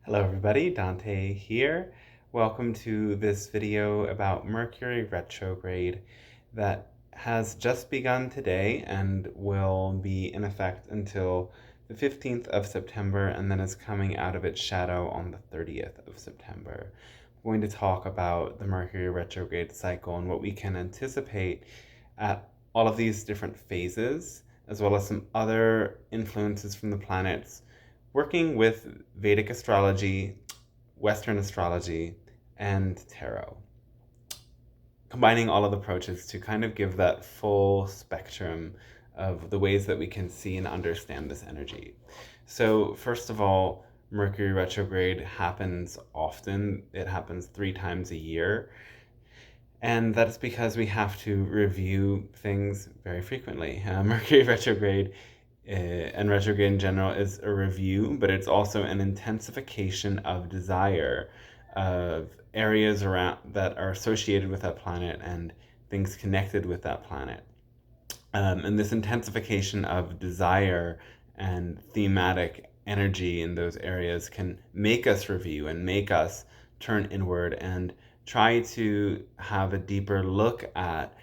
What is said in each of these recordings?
Hello everybody, Dante here. Welcome to this video about Mercury retrograde that has just begun today and will be in effect until the 15th of September, and then is coming out of its shadow on the 30th of September. We're going to talk about the Mercury retrograde cycle and what we can anticipate at all of these different phases, as well as some other influences from the planets working with Vedic astrology, Western astrology, and tarot. Combining all of the approaches to kind of give that full spectrum of the ways that we can see and understand this energy. So first of all, Mercury retrograde happens often. It happens 3 times a year. And that's because we have to review things very frequently. Mercury retrograde and retrograde in general is a review, but it's also an intensification of desire, of areas around that are associated with that planet and things connected with that planet. And this intensification of desire and thematic energy in those areas can make us review and make us turn inward and try to have a deeper look at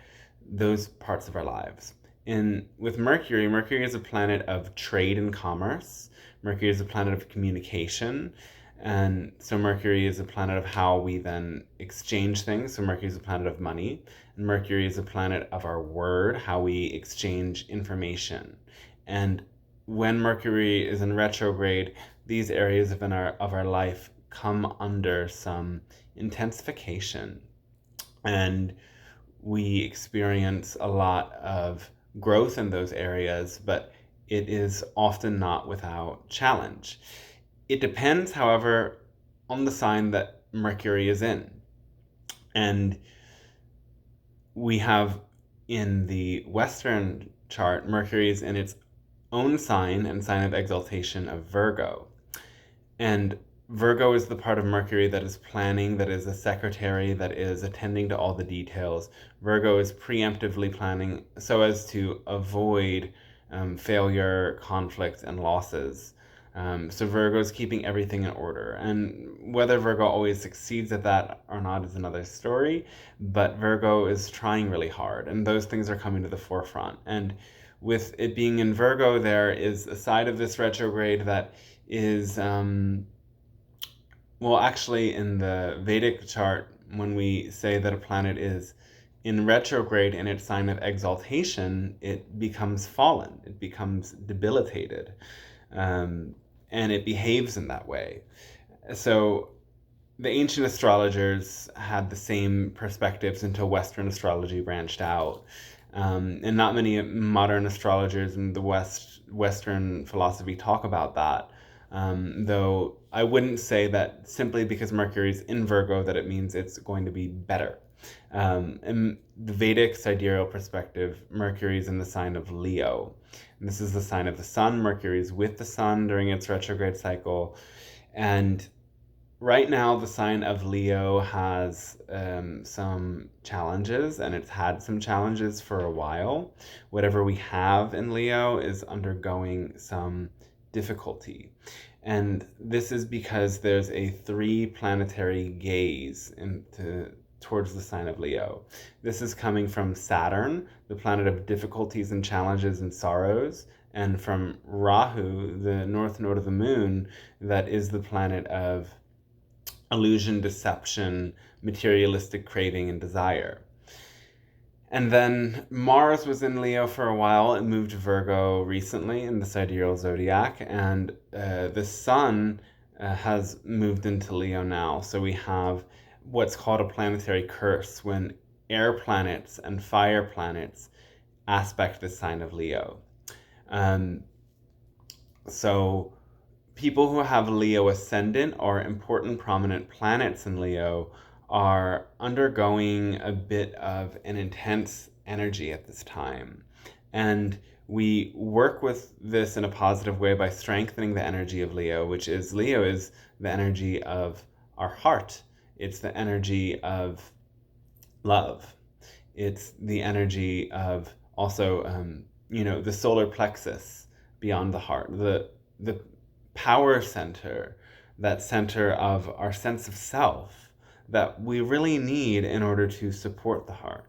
those parts of our lives. With Mercury, Mercury is a planet of trade and commerce. Mercury is a planet of communication. And so Mercury is a planet of how we then exchange things. So Mercury is a planet of money. And Mercury is a planet of our word, how we exchange information. And when Mercury is in retrograde, these areas of our life come under some intensification. And we experience a lot of growth in those areas, but it is often not without challenge. It depends, however, on the sign that Mercury is in. And we have in the Western chart, Mercury is in its own sign and sign of exaltation of Virgo. And Virgo is the part of Mercury that is planning, that is a secretary, that is attending to all the details. Virgo is preemptively planning so as to avoid failure, conflict, and losses. So Virgo is keeping everything in order. And whether Virgo always succeeds at that or not is another story, but Virgo is trying really hard, and those things are coming to the forefront. And with it being in Virgo, there is a side of this retrograde that is well, actually, in the Vedic chart, when we say that a planet is in retrograde in its sign of exaltation, it becomes fallen, it becomes debilitated, and it behaves in that way. So the ancient astrologers had the same perspectives until Western astrology branched out. And not many modern astrologers in the Western philosophy talk about that. Though I wouldn't say that simply because Mercury's in Virgo that it means it's going to be better. In the Vedic sidereal perspective, Mercury's in the sign of Leo. And this is the sign of the sun. Mercury's with the sun during its retrograde cycle. And right now, the sign of Leo has some challenges, and it's had some challenges for a while. Whatever we have in Leo is undergoing some difficulty. And this is because there's a 3 planetary gaze towards the sign of Leo. This is coming from Saturn, the planet of difficulties and challenges and sorrows, and from Rahu, the north node of the moon, that is the planet of illusion, deception, materialistic craving, and desire. And then Mars was in Leo for a while. It moved to Virgo recently in the sidereal zodiac, and the sun has moved into Leo now. So we have what's called a planetary curse, when air planets and fire planets aspect the sign of Leo. So people who have Leo ascendant or important prominent planets in Leo are undergoing a bit of an intense energy at this time. And we work with this in a positive way by strengthening the energy of Leo, which is Leo is the energy of our heart. It's the energy of love. It's the energy of also, the solar plexus beyond the heart, the power center that center of our sense of self that we really need in order to support the heart.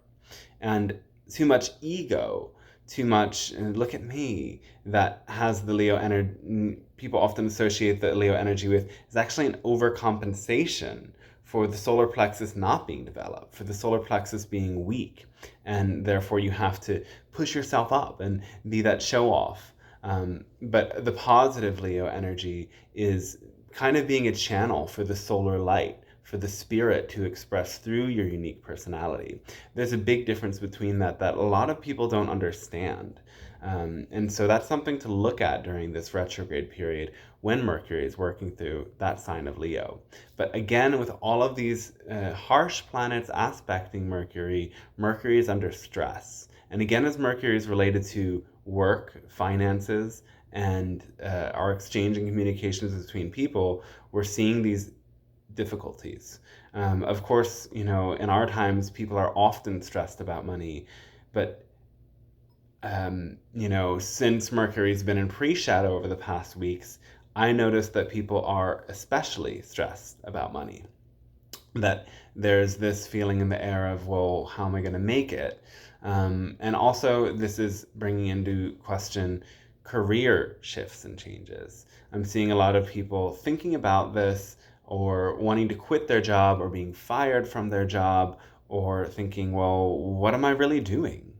And too much ego, too much, look at me, that has the Leo energy, people often associate the Leo energy with, is actually an overcompensation for the solar plexus not being developed, for the solar plexus being weak. And therefore you have to push yourself up and be that show off. But the positive Leo energy is kind of being a channel for the solar light, for the spirit to express through your unique personality. There's a big difference between that a lot of people don't understand. And so that's something to look at during this retrograde period when Mercury is working through that sign of Leo. But again, with all of these harsh planets aspecting Mercury, Mercury is under stress. And again, as Mercury is related to work, finances, and our exchange and communications between people, we're seeing these difficulties. Of course, in our times, people are often stressed about money, but since Mercury's been in pre-shadow over the past weeks, I noticed that people are especially stressed about money. That there's this feeling in the air of, well, how am I going to make it? And also, this is bringing into question career shifts and changes. I'm seeing a lot of people thinking about this, or wanting to quit their job, or being fired from their job, or thinking, well, what am I really doing?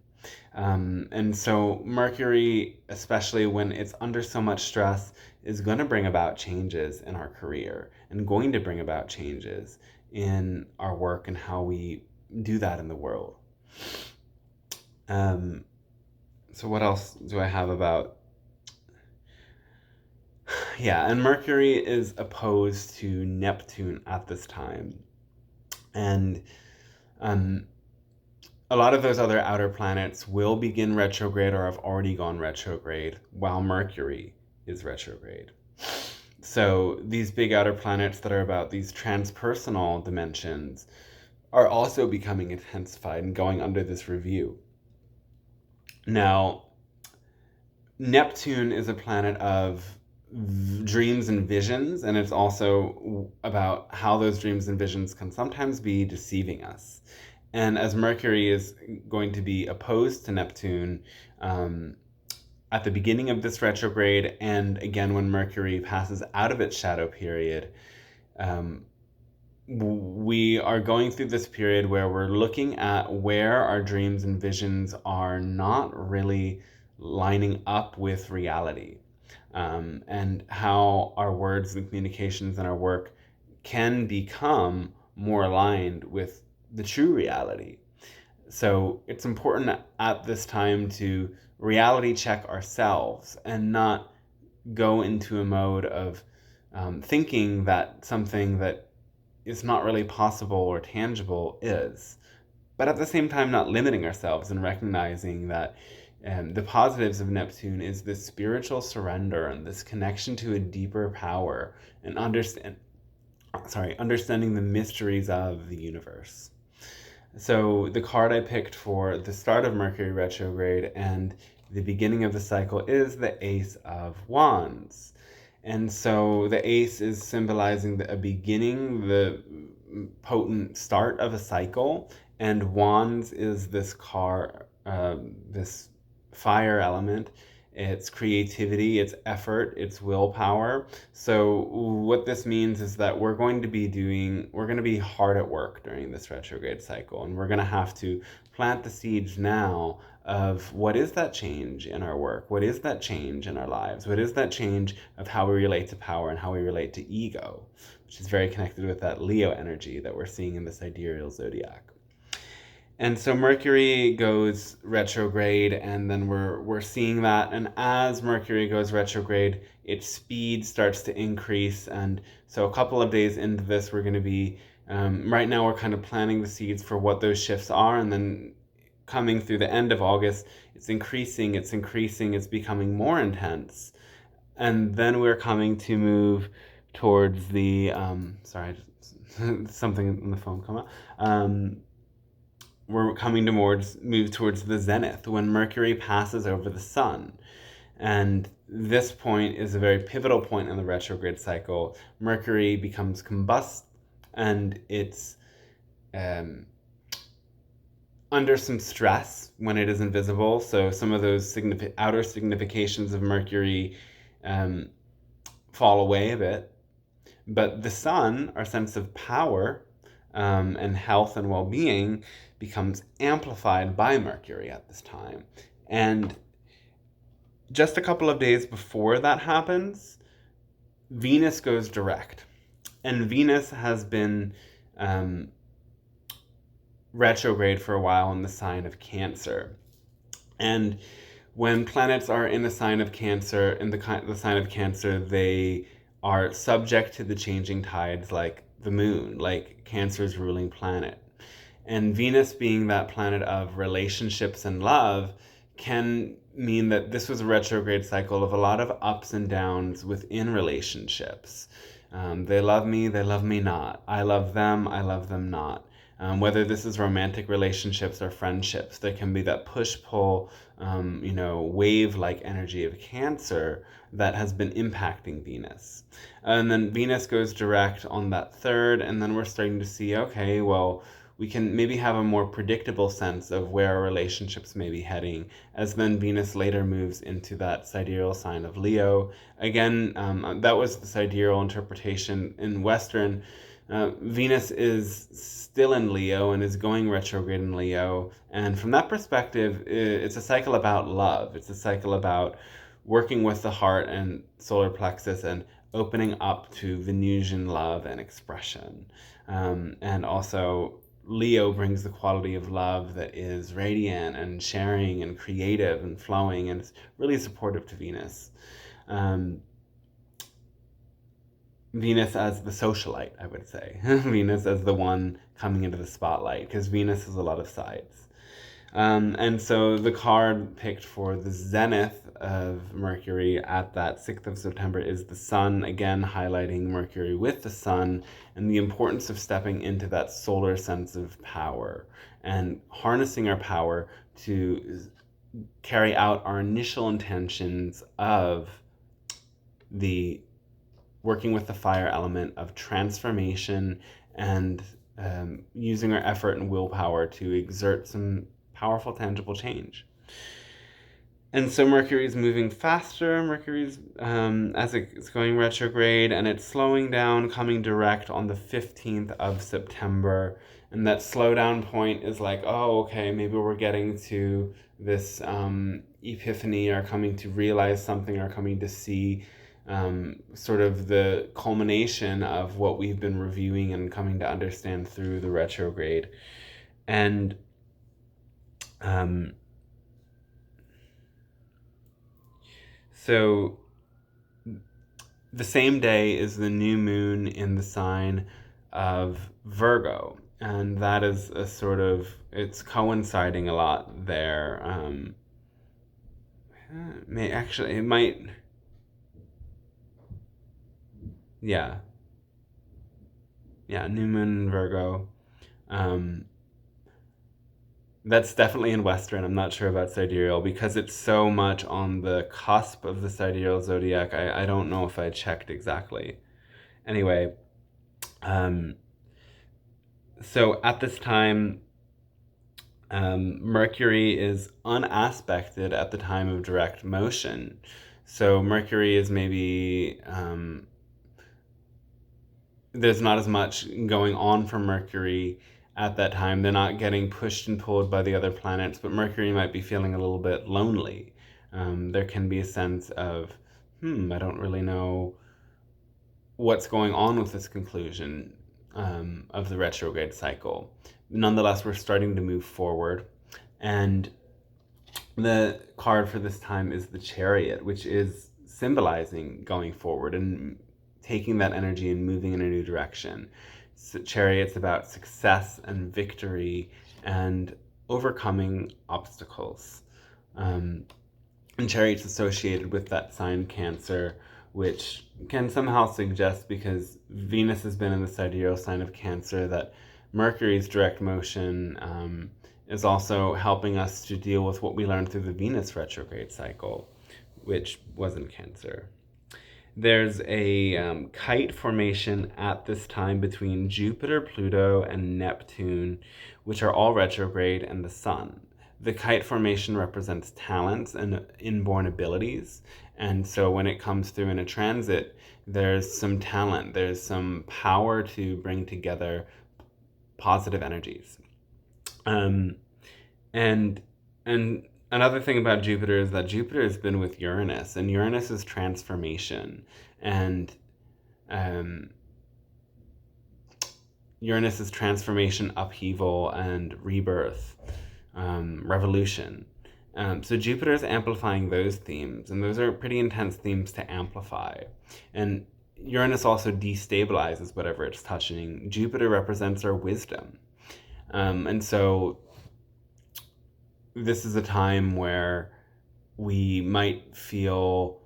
And so Mercury, especially when it's under so much stress, is going to bring about changes in our career, and going to bring about changes in our work and how we do that in the world. So what else do I have about? Yeah, and Mercury is opposed to Neptune at this time. And a lot of those other outer planets will begin retrograde or have already gone retrograde while Mercury is retrograde. So these big outer planets that are about these transpersonal dimensions are also becoming intensified and going under this review. Now, Neptune is a planet of dreams and visions, and it's also about how those dreams and visions can sometimes be deceiving us. And as Mercury is going to be opposed to Neptune at the beginning of this retrograde, and again when Mercury passes out of its shadow period, we are going through this period where we're looking at where our dreams and visions are not really lining up with reality. And how our words and communications and our work can become more aligned with the true reality. So it's important at this time to reality check ourselves and not go into a mode of thinking that something that is not really possible or tangible is. But at the same time, not limiting ourselves and recognizing that the positives of Neptune is this spiritual surrender and this connection to a deeper power, and understanding the mysteries of the universe. So the card I picked for the start of Mercury retrograde and the beginning of the cycle is the Ace of Wands. And so the ace is symbolizing a beginning, the potent start of a cycle, and wands is this this fire element. It's creativity, it's effort, it's willpower. So what this means is that we're going to be hard at work during this retrograde cycle, and we're going to have to plant the seeds now of what is that change in our work? What is that change in our lives? What is that change of how we relate to power and how we relate to ego, which is very connected with that Leo energy that we're seeing in the sidereal zodiac. And so Mercury goes retrograde, and then we're seeing that. And as Mercury goes retrograde, its speed starts to increase. And so a couple of days into this, we're going to be, right now we're kind of planting the seeds for what those shifts are. And then coming through the end of August, it's increasing, it's becoming more intense. And then we're coming to move towards the, something on the phone come up. We're coming to move towards the zenith when Mercury passes over the sun. And this point is a very pivotal point in the retrograde cycle. Mercury becomes combust, and it's under some stress when it is invisible. So some of those outer significations of Mercury fall away a bit. But the sun, our sense of power and health and well-being, becomes amplified by Mercury at this time. And just a couple of days before that happens, Venus goes direct. And Venus has been retrograde for a while in the sign of Cancer. And when planets are in the sign of Cancer, in the sign of Cancer, they are subject to the changing tides like the moon, like Cancer's ruling planet. And Venus, being that planet of relationships and love, can mean that this was a retrograde cycle of a lot of ups and downs within relationships. They love me not. I love them not. Whether this is romantic relationships or friendships, there can be that push-pull, wave-like energy of Cancer that has been impacting Venus. And then Venus goes direct on that 3rd, and then we're starting to see, okay, well, we can maybe have a more predictable sense of where our relationships may be heading, as then Venus later moves into that sidereal sign of Leo. Again, that was the sidereal interpretation in Western. Venus is still in Leo and is going retrograde in Leo. And from that perspective, it's a cycle about love. It's a cycle about working with the heart and solar plexus and opening up to Venusian love and expression. And also, Leo brings the quality of love that is radiant and sharing and creative and flowing, and it's really supportive to Venus. Venus as the socialite, I would say. Venus as the one coming into the spotlight, because Venus has a lot of sides. And so the card picked for the zenith of Mercury at that 6th of September is the Sun, again highlighting Mercury with the Sun and the importance of stepping into that solar sense of power and harnessing our power to carry out our initial intentions of the working with the fire element of transformation and using our effort and willpower to exert some powerful, tangible change. And so Mercury is moving faster. Mercury's as it's going retrograde, and it's slowing down, coming direct on the 15th of September. And that slowdown point is like, oh, okay, maybe we're getting to this epiphany, or coming to realize something, or coming to see sort of the culmination of what we've been reviewing and coming to understand through the retrograde. And so the same day is the new moon in the sign of Virgo, and that is a sort of, it's coinciding a lot there. It might, yeah, new moon in Virgo. That's definitely in Western. I'm not sure about sidereal because it's so much on the cusp of the sidereal zodiac. I don't know if I checked exactly. Anyway, so at this time, Mercury is unaspected at the time of direct motion. So Mercury is maybe, there's not as much going on for Mercury at that time. They're not getting pushed and pulled by the other planets, but Mercury might be feeling a little bit lonely. There can be a sense of, I don't really know what's going on with this conclusion of the retrograde cycle. Nonetheless, we're starting to move forward. And the card for this time is the Chariot, which is symbolizing going forward and taking that energy and moving in a new direction. So Chariot's about success and victory and overcoming obstacles. And Chariot's associated with that sign Cancer, which can somehow suggest, because Venus has been in the sidereal sign of Cancer, that Mercury's direct motion is also helping us to deal with what we learned through the Venus retrograde cycle, which was in Cancer. There's a kite formation at this time between Jupiter, Pluto, and Neptune, which are all retrograde, and the Sun. The kite formation represents talents and inborn abilities. And so when it comes through in a transit, there's some talent, there's some power to bring together positive energies. And another thing about Jupiter is that Jupiter has been with Uranus, and Uranus is transformation. And Uranus is transformation, upheaval, and rebirth, revolution. So Jupiter is amplifying those themes, and those are pretty intense themes to amplify. And Uranus also destabilizes whatever it's touching. Jupiter represents our wisdom. And so this is a time where we might feel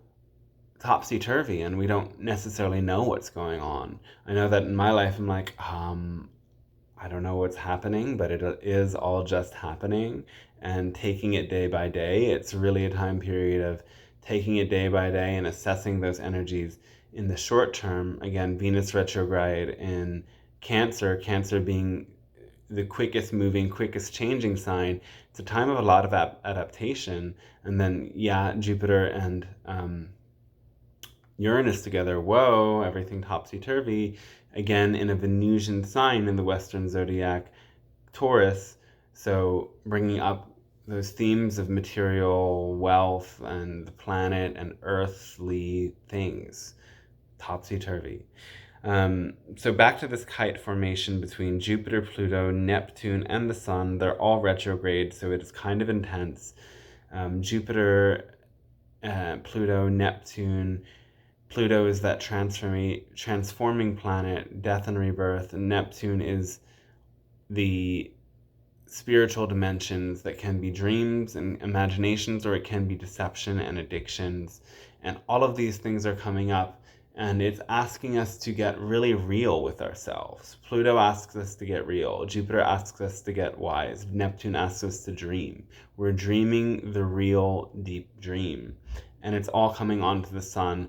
topsy-turvy and we don't necessarily know what's going on. I know that in my life I'm like, I don't know what's happening, but it is all just happening, and taking it day by day. It's really a time period of taking it day by day and assessing those energies in the short term. Again, Venus retrograde in Cancer, Cancer being the quickest moving, quickest changing sign. It's a time of a lot of adaptation. And then, yeah, Jupiter and Uranus together, whoa, everything topsy-turvy. Again, in a Venusian sign in the Western zodiac, Taurus. So bringing up those themes of material wealth and the planet and earthly things, topsy-turvy. So back to this kite formation between Jupiter, Pluto, Neptune, and the Sun. They're all retrograde, so it is kind of intense. Jupiter, Pluto, Neptune. Pluto is that transforming planet, death and rebirth, and Neptune is the spiritual dimensions that can be dreams and imaginations, or it can be deception and addictions. And all of these things are coming up, and it's asking us to get really real with ourselves. Pluto asks us to get real. Jupiter asks us to get wise. Neptune asks us to dream. We're dreaming the real, deep dream. And it's all coming onto the Sun,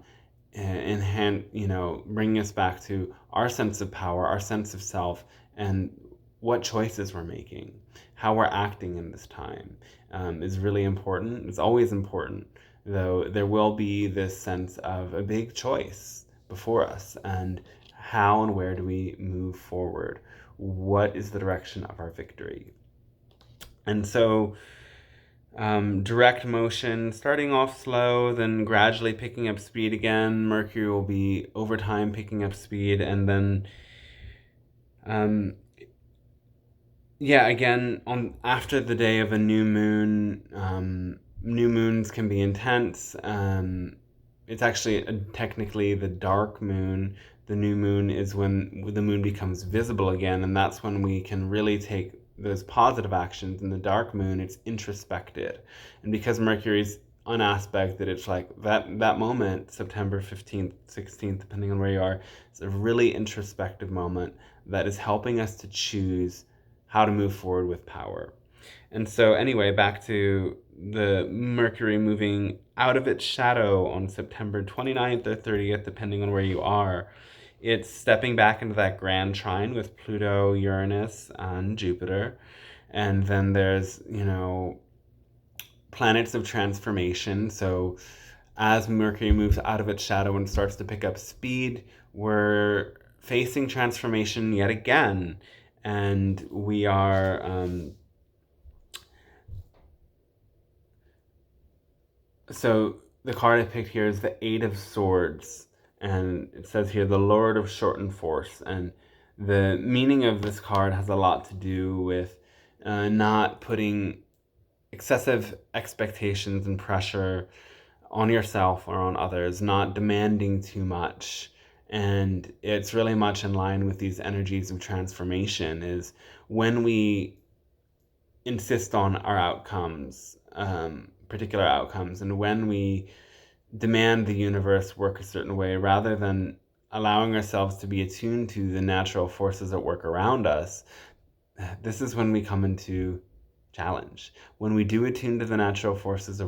bringing us back to our sense of power, our sense of self, and what choices we're making, how we're acting in this time is really important. It's always important, though there will be this sense of a big choice before us, and how and where do we move forward? What is the direction of our victory? And so direct motion, starting off slow, then gradually picking up speed again. Mercury will be over time picking up speed, and then again, after the day of a new moon, new moons can be intense. It's actually technically the dark moon. The new moon is when the moon becomes visible again, and that's when we can really take those positive actions. In the dark moon, it's introspected. And because Mercury's on aspect, that it's like that moment, September 15th, 16th, depending on where you are, it's a really introspective moment that is helping us to choose how to move forward with power. And so anyway, back to the Mercury moving out of its shadow on September 29th or 30th, depending on where you are. It's stepping back into that grand trine with Pluto, Uranus, and Jupiter. And then there's, planets of transformation. So as Mercury moves out of its shadow and starts to pick up speed, we're facing transformation yet again. And we are... So the card I picked here is the Eight of Swords. And it says here, the Lord of Shortened Force. And the meaning of this card has a lot to do with not putting excessive expectations and pressure on yourself or on others, not demanding too much. And it's really much in line with these energies of transformation, is when we insist on our outcomes, particular outcomes, and when we demand the universe work a certain way rather than allowing ourselves to be attuned to the natural forces that work around us, this is when we come into challenge. When we do attune to the natural forces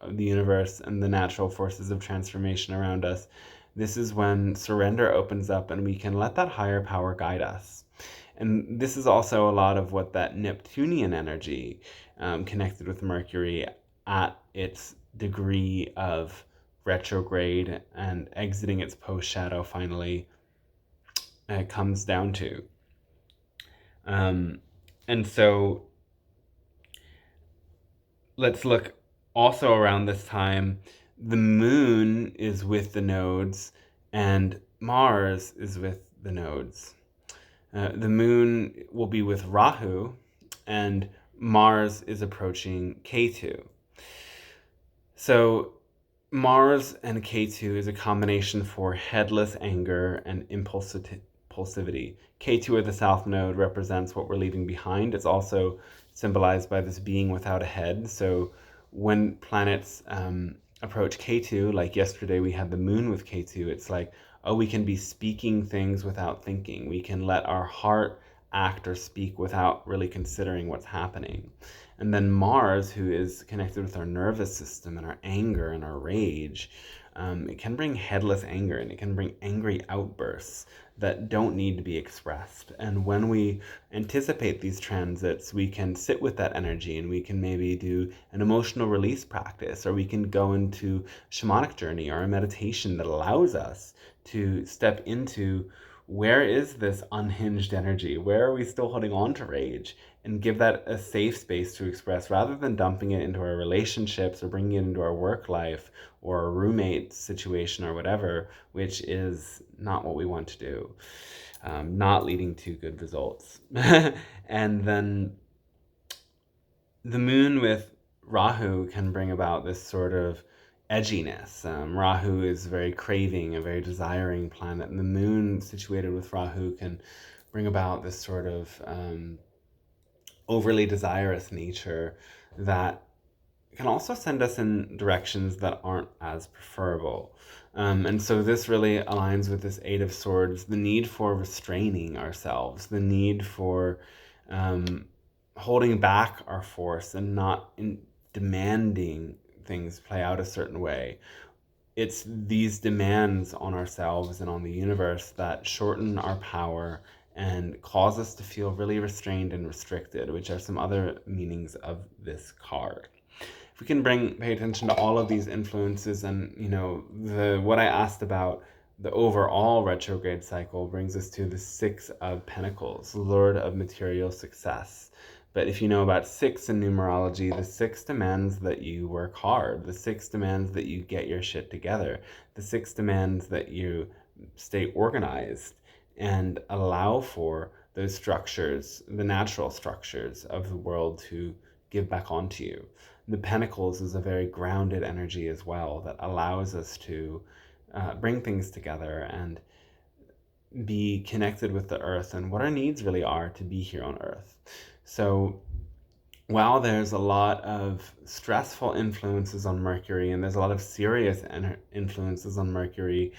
the universe and the natural forces of transformation around us, this is when surrender opens up and we can let that higher power guide us. And this is also a lot of what that Neptunian energy connected with Mercury at its degree of retrograde and exiting its post shadow finally comes down to. And so let's look also around this time. The moon is with the nodes and Mars is with the nodes. The moon will be with Rahu and Mars is approaching Ketu. So Mars and Ketu is a combination for headless anger and impulsivity. Ketu, or the south node, represents what we're leaving behind. It's also symbolized by this being without a head. So when planets approach Ketu, like yesterday we had the moon with Ketu, it's like, oh, we can be speaking things without thinking. We can let our heart act or speak without really considering what's happening. And then Mars, who is connected with our nervous system and our anger and our rage, it can bring headless anger, and it can bring angry outbursts that don't need to be expressed. And when we anticipate these transits, we can sit with that energy and we can maybe do an emotional release practice, or we can go into shamanic journey or a meditation that allows us to step into, where is this unhinged energy? Where are we still holding on to rage? And give that a safe space to express, rather than dumping it into our relationships or bringing it into our work life or a roommate situation or whatever, which is not what we want to do, not leading to good results. And then the moon with Rahu can bring about this sort of edginess. Rahu is very craving, a very desiring planet, and the moon situated with Rahu can bring about this sort of overly desirous nature that can also send us in directions that aren't as preferable. And so this really aligns with this Eight of Swords, the need for restraining ourselves, the need for holding back our force and not demanding things play out a certain way. It's these demands on ourselves and on the universe that shorten our power and cause us to feel really restrained and restricted, which are some other meanings of this card. If we can pay attention to all of these influences, and what I asked about the overall retrograde cycle brings us to the Six of Pentacles, Lord of material success. But if you know about six in numerology, the six demands that you work hard. The six demands that you get your shit together. The six demands that you stay organized and allow for those structures, the natural structures of the world, to give back onto you. The Pentacles is a very grounded energy as well that allows us to bring things together and be connected with the earth and what our needs really are to be here on earth. So while there's a lot of stressful influences on Mercury and there's a lot of serious influences on Mercury,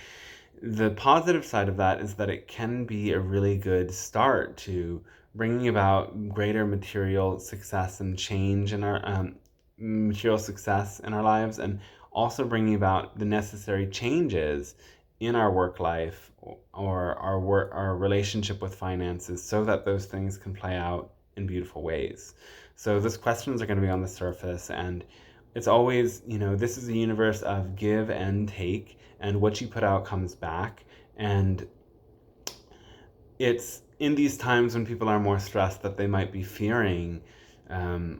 the positive side of that is that it can be a really good start to bringing about greater material success and change in our material success in our lives, and also bringing about the necessary changes in our work life or our relationship with finances, so that those things can play out in beautiful ways. So those questions are going to be on the surface, and it's always, this is a universe of give and take, and what you put out comes back. And it's in these times when people are more stressed that they might be fearing,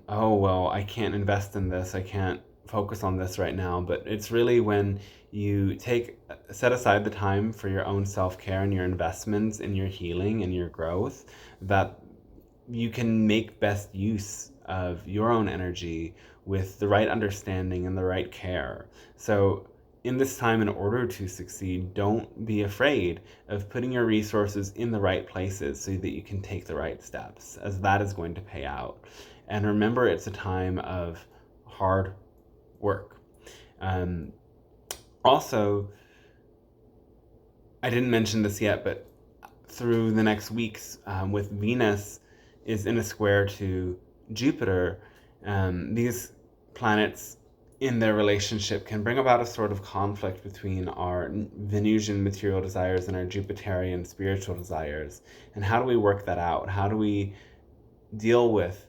oh, well, I can't invest in this, I can't focus on this right now. But it's really when you set aside the time for your own self-care and your investments in your healing and your growth, that you can make best use of your own energy with the right understanding and the right care. So in this time, in order to succeed, don't be afraid of putting your resources in the right places so that you can take the right steps, as that is going to pay out. And remember, it's a time of hard work. Also, I didn't mention this yet, but through the next weeks, with Venus is in a square to Jupiter, these planets in their relationship can bring about a sort of conflict between our Venusian material desires and our Jupiterian spiritual desires. And how do we work that out? How do we deal with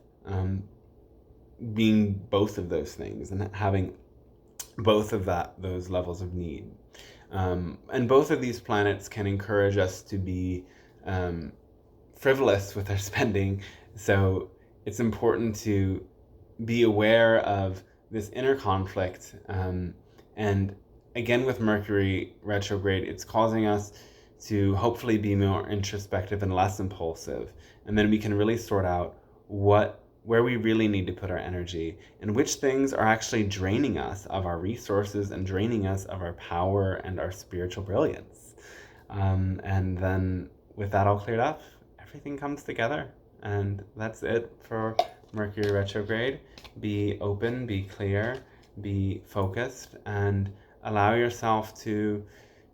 being both of those things and having both of those levels of need? And both of these planets can encourage us to be frivolous with our spending. So it's important to be aware of this inner conflict. And again, with Mercury retrograde, it's causing us to hopefully be more introspective and less impulsive. And then we can really sort out where we really need to put our energy and which things are actually draining us of our resources and draining us of our power and our spiritual brilliance. And then with that all cleared up, everything comes together. And that's it for Mercury retrograde. Be open, be clear, be focused, and allow yourself to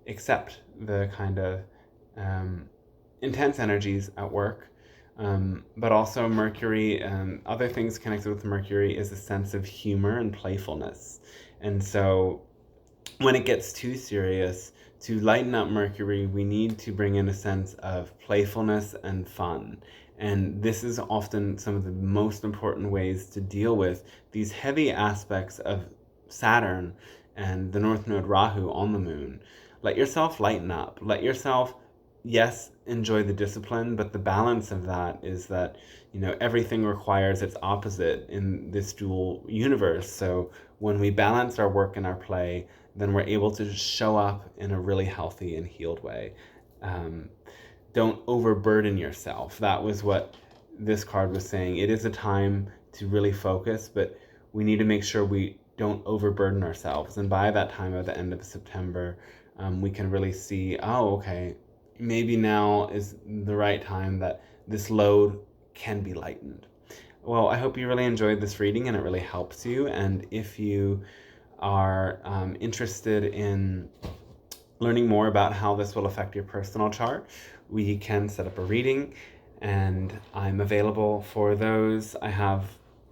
accept the kind of intense energies at work. But also Mercury, other things connected with Mercury is a sense of humor and playfulness. And so when it gets too serious, to lighten up Mercury, we need to bring in a sense of playfulness and fun. And this is often some of the most important ways to deal with these heavy aspects of Saturn and the North Node Rahu on the moon. Let yourself lighten up. Let yourself, yes, enjoy the discipline, but the balance of that is that, everything requires its opposite in this dual universe. So when we balance our work and our play, then we're able to show up in a really healthy and healed way. Don't overburden yourself. That was what this card was saying. It is a time to really focus, but we need to make sure we don't overburden ourselves. And by that time, at the end of September, we can really see, okay, maybe now is the right time that this load can be lightened. Well, I hope you really enjoyed this reading and it really helps you. And if you are interested in learning more about how this will affect your personal chart, we can set up a reading, and I'm available for those. I have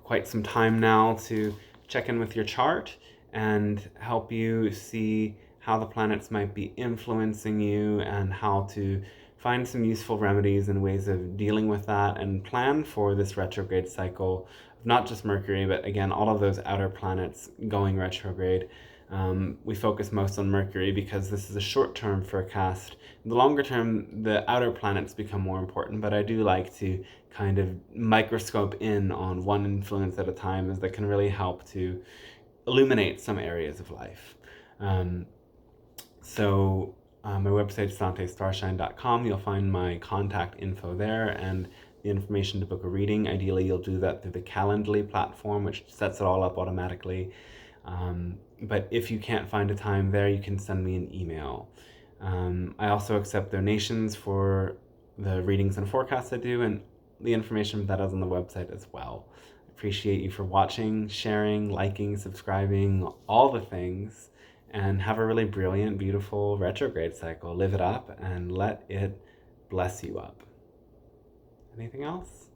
quite some time now to check in with your chart and help you see how the planets might be influencing you and how to find some useful remedies and ways of dealing with that and plan for this retrograde cycle of not just Mercury, but again, all of those outer planets going retrograde. We focus most on Mercury because this is a short-term forecast. In the longer term, the outer planets become more important, but I do like to kind of microscope in on one influence at a time, as that can really help to illuminate some areas of life. So my website is santestarshine.com. You'll find my contact info there and the information to book a reading. Ideally, you'll do that through the Calendly platform, which sets it all up automatically. But if you can't find a time there, you can send me an email. I also accept donations for the readings and forecasts I do, and the information that is on the website as well. I appreciate you for watching, sharing, liking, subscribing, all the things, and have a really brilliant, beautiful retrograde cycle. Live it up and let it bless you up. Anything else?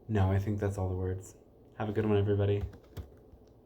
No, I think that's all the words. Have a good one, everybody.